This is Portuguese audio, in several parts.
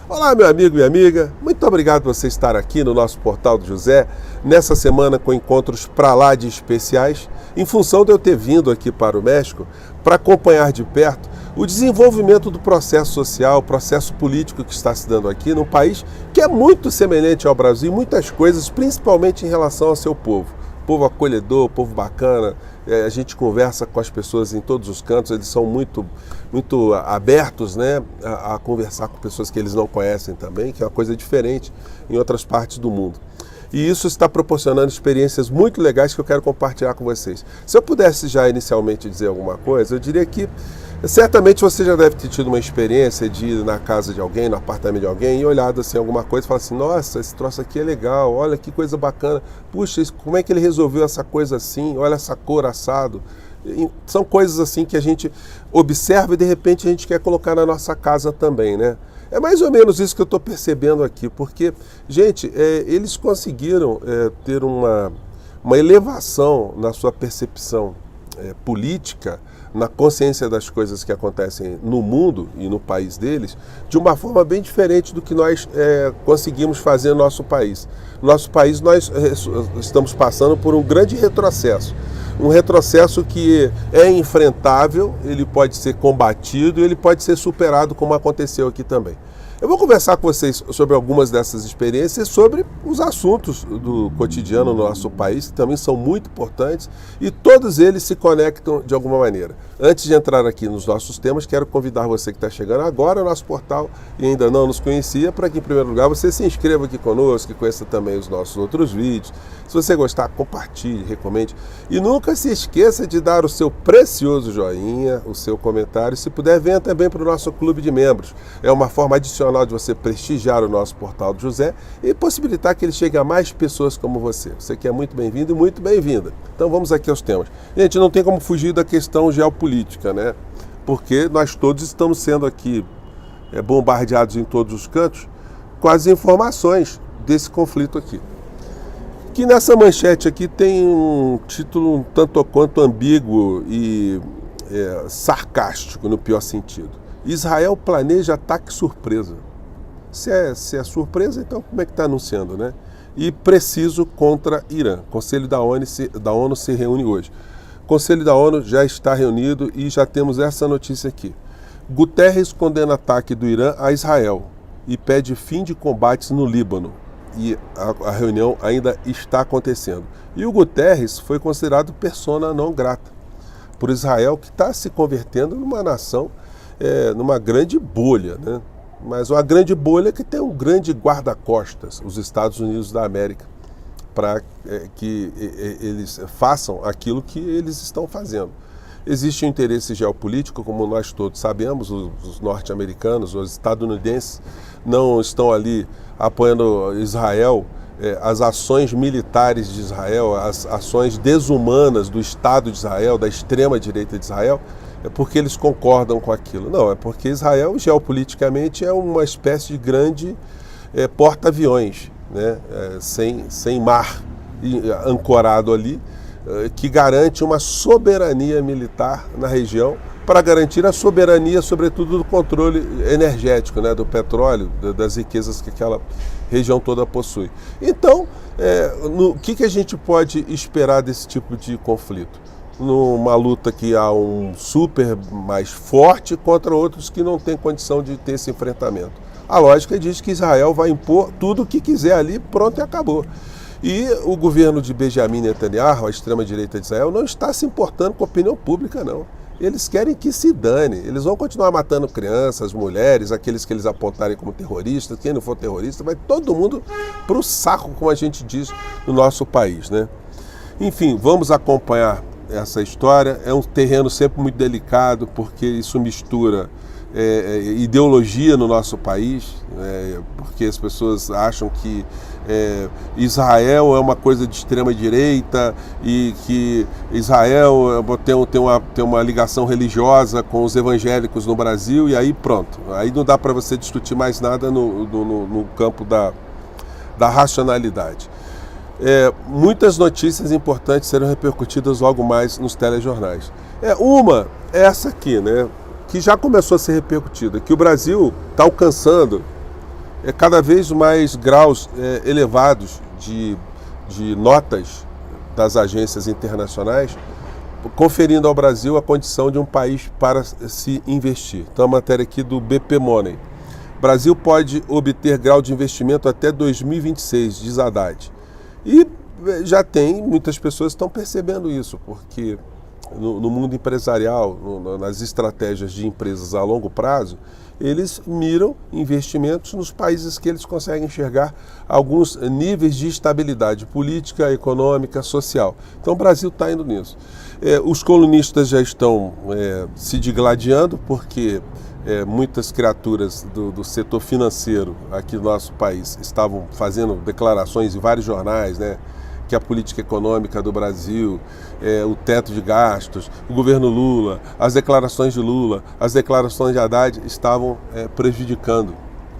Olá, meu amigo e minha amiga, muito obrigado por você estar aqui no nosso Portal do José, nessa semana com encontros pra lá de especiais, em função de eu ter vindo aqui para o México para acompanhar de perto o desenvolvimento do processo social, processo político que está se dando aqui num país que é muito semelhante ao Brasil em muitas coisas, principalmente em relação ao seu povo. Povo acolhedor, povo bacana, a gente conversa com as pessoas em todos os cantos, eles são muito abertos, né, a conversar com pessoas que eles não conhecem também, que é uma coisa diferente em outras partes do mundo. E isso está proporcionando experiências muito legais que eu quero compartilhar com vocês. Se eu pudesse já inicialmente dizer alguma coisa, eu diria que certamente você já deve ter tido uma experiência de ir na casa de alguém, no apartamento de alguém, e olhado assim alguma coisa e falar assim, nossa, esse troço aqui é legal, olha que coisa bacana, puxa, como é que ele resolveu essa coisa assim, olha essa cor assado. São coisas assim que a gente observa e de repente a gente quer colocar na nossa casa também, né? É mais ou menos isso que eu estou percebendo aqui, porque, gente, eles conseguiram ter uma elevação na sua percepção política, na consciência das coisas que acontecem no mundo e no país deles, de uma forma bem diferente do que nós conseguimos fazer no nosso país. No nosso país nós estamos passando por um grande retrocesso. Um retrocesso que é enfrentável, ele pode ser combatido e ele pode ser superado, como aconteceu aqui também. Eu vou conversar com vocês sobre algumas dessas experiências, sobre os assuntos do cotidiano no nosso país, que também são muito importantes, e todos eles se conectam de alguma maneira. Antes de entrar aqui nos nossos temas, quero convidar você que está chegando agora ao nosso portal e ainda não nos conhecia, para que, em primeiro lugar, você se inscreva aqui conosco, que conheça também os nossos outros vídeos. Se você gostar, compartilhe, recomende. E nunca se esqueça de dar o seu precioso joinha, o seu comentário. Se puder, venha também para o nosso clube de membros. É uma forma adicional de você prestigiar o nosso Portal do José e possibilitar que ele chegue a mais pessoas como você. Você que é muito bem-vindo e muito bem-vinda. Então vamos aqui aos temas. Gente, não tem como fugir da questão geopolítica, né? Porque nós todos estamos sendo aqui bombardeados em todos os cantos com as informações desse conflito aqui. Que nessa manchete aqui tem um título um tanto quanto ambíguo e sarcástico, no pior sentido. Israel planeja ataque surpresa. Se é surpresa, então como é que está anunciando, né? E preciso contra Irã. O Conselho da ONU se reúne hoje. O Conselho da ONU já está reunido e já temos essa notícia aqui. Guterres condena ataque do Irã a Israel e pede fim de combates no Líbano. E a reunião ainda está acontecendo. E o Guterres foi considerado persona não grata por Israel, que está se convertendo numa nação, numa grande bolha, né? Mas uma grande bolha que tem um grande guarda-costas, os Estados Unidos da América, para que eles façam aquilo que eles estão fazendo. Existe um interesse geopolítico, como nós todos sabemos, os norte-americanos, os estadunidenses não estão ali apoiando Israel, as ações militares de Israel, as ações desumanas do Estado de Israel, da extrema-direita de Israel, é porque eles concordam com aquilo. Não, é porque Israel, geopoliticamente, é uma espécie de grande porta-aviões, né? Sem mar, ancorado ali, que garante uma soberania militar na região para garantir a soberania, sobretudo, do controle energético, né, do petróleo, das riquezas que aquela região toda possui. Então, o que a gente pode esperar desse tipo de conflito? Numa luta que há um super mais forte contra outros que não têm condição de ter esse enfrentamento. A lógica diz que Israel vai impor tudo o que quiser ali, pronto e acabou. E o governo de Benjamin Netanyahu, a extrema-direita de Israel, não está se importando com a opinião pública, não. Eles querem que se dane. Eles vão continuar matando crianças, mulheres, aqueles que eles apontarem como terroristas. Quem não for terrorista, vai todo mundo para o saco, como a gente diz no nosso país, né? Enfim, vamos acompanhar essa história. É um terreno sempre muito delicado, porque isso mistura ideologia no nosso país, porque as pessoas acham que Israel é uma coisa de extrema direita e que Israel tem uma ligação religiosa com os evangélicos no Brasil, e aí pronto, aí não dá para você discutir mais nada no campo da racionalidade. Muitas notícias importantes serão repercutidas logo mais nos telejornais. Uma é essa aqui, né, que já começou a ser repercutida, que o Brasil está alcançando cada vez mais graus elevados de notas das agências internacionais, conferindo ao Brasil a condição de um país para se investir. Então, a matéria aqui do BP Money. Brasil pode obter grau de investimento até 2026, diz Haddad. E já tem, muitas pessoas estão percebendo isso, porque no mundo empresarial, nas estratégias de empresas a longo prazo, eles miram investimentos nos países que eles conseguem enxergar alguns níveis de estabilidade política, econômica, social. Então o Brasil está indo nisso. Os colunistas já estão se digladiando, porque muitas criaturas do setor financeiro aqui no nosso país estavam fazendo declarações em vários jornais, né? Que a política econômica do Brasil, o teto de gastos, o governo Lula, as declarações de Lula, as declarações de Haddad estavam prejudicando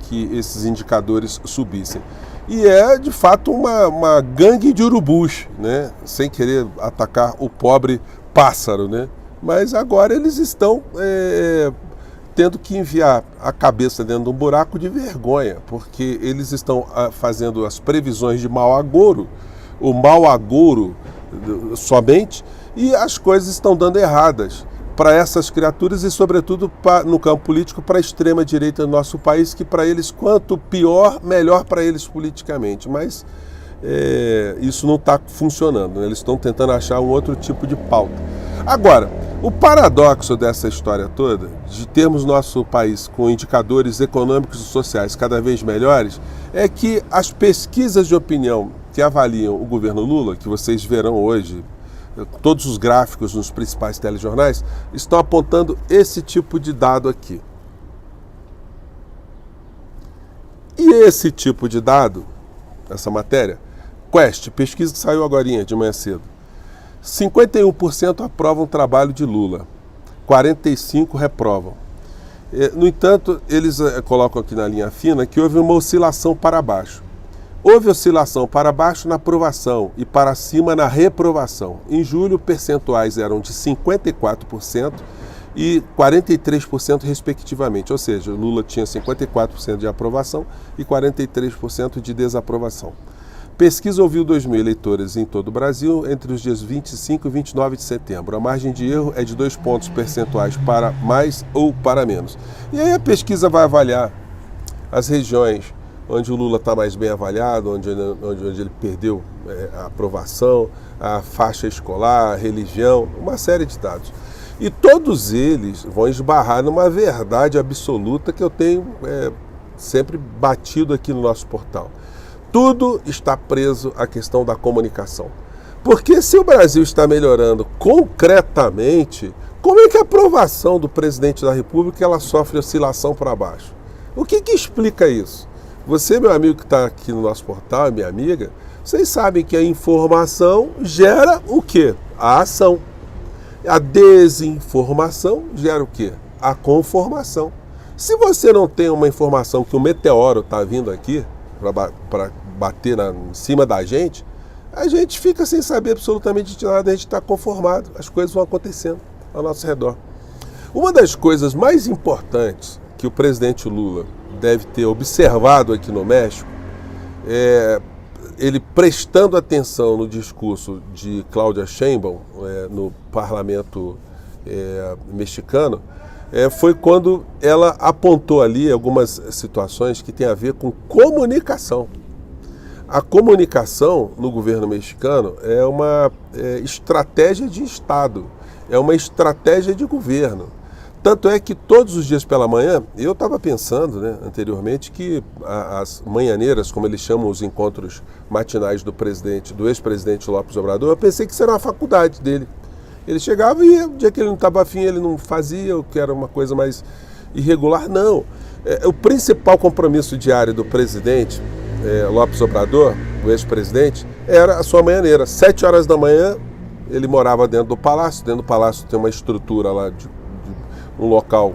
que esses indicadores subissem. E de fato, uma gangue de urubus, né? Sem querer atacar o pobre pássaro, né? Mas agora eles estão tendo que enviar a cabeça dentro de um buraco de vergonha, porque eles estão fazendo as previsões de mau agouro, o mau agouro somente, e as coisas estão dando erradas para essas criaturas e, sobretudo, no campo político, para a extrema-direita do nosso país, que para eles, quanto pior, melhor para eles politicamente. Mas isso não está funcionando, né? Eles estão tentando achar um outro tipo de pauta. Agora, o paradoxo dessa história toda, de termos nosso país com indicadores econômicos e sociais cada vez melhores, é que as pesquisas de opinião que avaliam o governo Lula, que vocês verão hoje, todos os gráficos nos principais telejornais, estão apontando esse tipo de dado aqui. E esse tipo de dado, essa matéria, Quest, pesquisa que saiu agorinha de manhã cedo, 51% aprovam o trabalho de Lula, 45% reprovam. No entanto, eles colocam aqui na linha fina que houve uma oscilação para baixo. Houve oscilação para baixo na aprovação e para cima na reprovação. Em julho, percentuais eram de 54% e 43% respectivamente. Ou seja, Lula tinha 54% de aprovação e 43% de desaprovação. Pesquisa ouviu 2.000 eleitores em todo o Brasil entre os dias 25 e 29 de setembro. A margem de erro é de 2 pontos percentuais para mais ou para menos. E aí a pesquisa vai avaliar as regiões onde o Lula está mais bem avaliado, onde ele perdeu a aprovação, a faixa escolar, a religião, uma série de dados. E todos eles vão esbarrar numa verdade absoluta que eu tenho sempre batido aqui no nosso portal. Tudo está preso à questão da comunicação. Porque se o Brasil está melhorando concretamente, como é que a aprovação do presidente da República ela sofre oscilação para baixo? O que explica isso? Você, meu amigo que está aqui no nosso portal, minha amiga, vocês sabem que a informação gera o quê? A ação. A desinformação gera o quê? A conformação. Se você não tem uma informação que o meteoro está vindo aqui para bater em cima da gente, a gente fica sem saber absolutamente de nada, a gente está conformado, as coisas vão acontecendo ao nosso redor. Uma das coisas mais importantes que o presidente Lula deve ter observado aqui no México, ele prestando atenção no discurso de Claudia Sheinbaum no parlamento mexicano, foi quando ela apontou ali algumas situações que têm a ver com comunicação. A comunicação no governo mexicano é uma estratégia de Estado, é uma estratégia de governo. Tanto é que todos os dias pela manhã, eu estava pensando, né, anteriormente, que as manhaneiras, como eles chamam os encontros matinais do ex-presidente López Obrador, eu pensei que isso era uma faculdade dele. Ele chegava e o dia que ele não estava afim, ele não fazia, o que era uma coisa mais irregular. Não. O principal compromisso diário do presidente López Obrador, o ex-presidente, era a sua manhaneira. 7 horas da manhã, ele morava dentro do palácio. Dentro do palácio tem uma estrutura lá de um local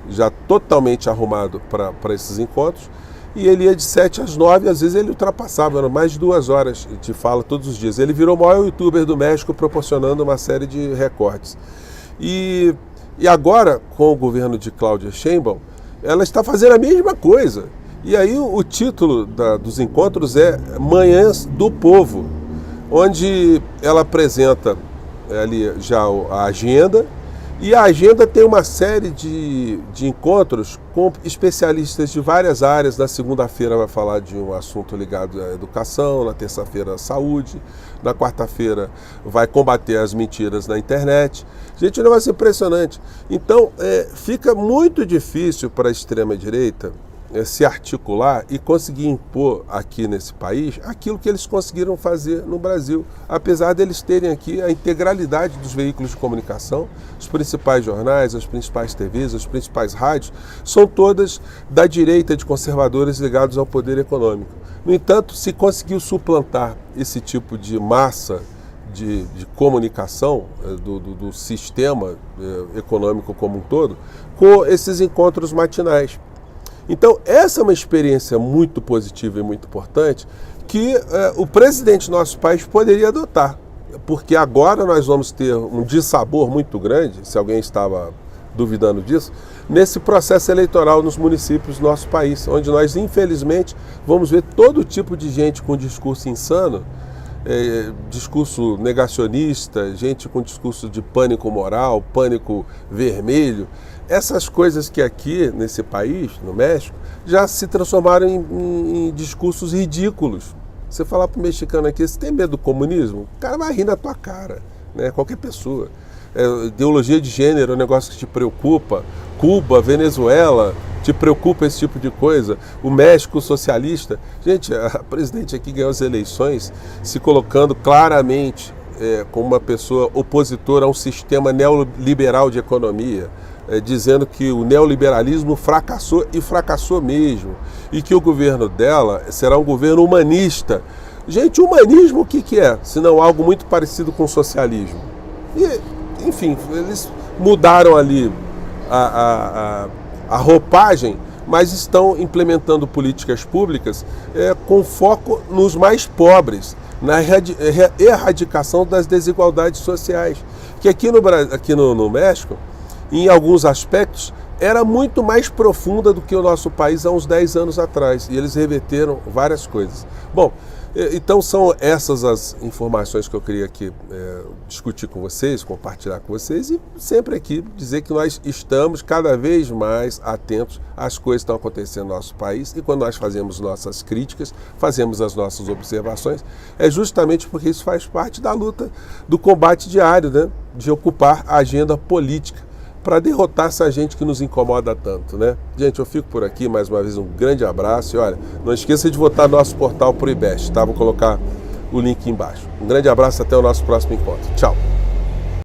já totalmente arrumado para esses encontros, e ele ia de 7 às 9, às vezes ele ultrapassava, eram mais de 2 horas de fala todos os dias. Ele virou o maior youtuber do México, proporcionando uma série de recortes. E agora, com o governo de Claudia Sheinbaum, ela está fazendo a mesma coisa. E aí o título dos encontros é Manhãs do Povo, onde ela apresenta ali já a agenda, e a agenda tem uma série de encontros com especialistas de várias áreas. Na segunda-feira vai falar de um assunto ligado à educação, na terça-feira à saúde, na quarta-feira vai combater as mentiras na internet. Gente, é um negócio impressionante. Então, fica muito difícil para a extrema-direita se articular e conseguir impor aqui nesse país aquilo que eles conseguiram fazer no Brasil, apesar deles terem aqui a integralidade dos veículos de comunicação, os principais jornais, as principais TVs, as principais rádios, são todas da direita, de conservadores ligados ao poder econômico. No entanto, se conseguiu suplantar esse tipo de massa de comunicação do sistema econômico como um todo, com esses encontros matinais. Então, essa é uma experiência muito positiva e muito importante que o presidente do nosso país poderia adotar, porque agora nós vamos ter um dissabor muito grande, se alguém estava duvidando disso, nesse processo eleitoral nos municípios do nosso país, onde nós, infelizmente, vamos ver todo tipo de gente com discurso insano, discurso negacionista, gente com discurso de pânico moral, pânico vermelho. Essas coisas que aqui nesse país, no México, já se transformaram em discursos ridículos. Você falar para o mexicano aqui, você tem medo do comunismo? O cara vai rir na tua cara, né? Qualquer pessoa. Ideologia de gênero é um negócio que te preocupa. Cuba, Venezuela, te preocupa esse tipo de coisa. O México socialista. Gente, a presidente aqui ganhou as eleições se colocando claramente como uma pessoa opositora a um sistema neoliberal de economia. Dizendo que o neoliberalismo fracassou, e fracassou mesmo, e que o governo dela será um governo humanista. Gente, humanismo o que é? Se não algo muito parecido com socialismo. E, enfim, eles mudaram ali a roupagem, mas estão implementando políticas públicas com foco nos mais pobres, na erradicação das desigualdades sociais, que aqui no México, em alguns aspectos, era muito mais profunda do que o nosso país há uns 10 anos atrás. E eles reverteram várias coisas. Bom, então são essas as informações que eu queria aqui discutir com vocês, compartilhar com vocês e sempre aqui dizer que nós estamos cada vez mais atentos às coisas que estão acontecendo no nosso país, e quando nós fazemos nossas críticas, fazemos as nossas observações, é justamente porque isso faz parte da luta, do combate diário, né? De ocupar a agenda política para derrotar essa gente que nos incomoda tanto, né? Gente, eu fico por aqui, mais uma vez um grande abraço e olha, não esqueça de votar no nosso portal pro IBEST, tá? Vou colocar o link embaixo. Um grande abraço, até o nosso próximo encontro. Tchau!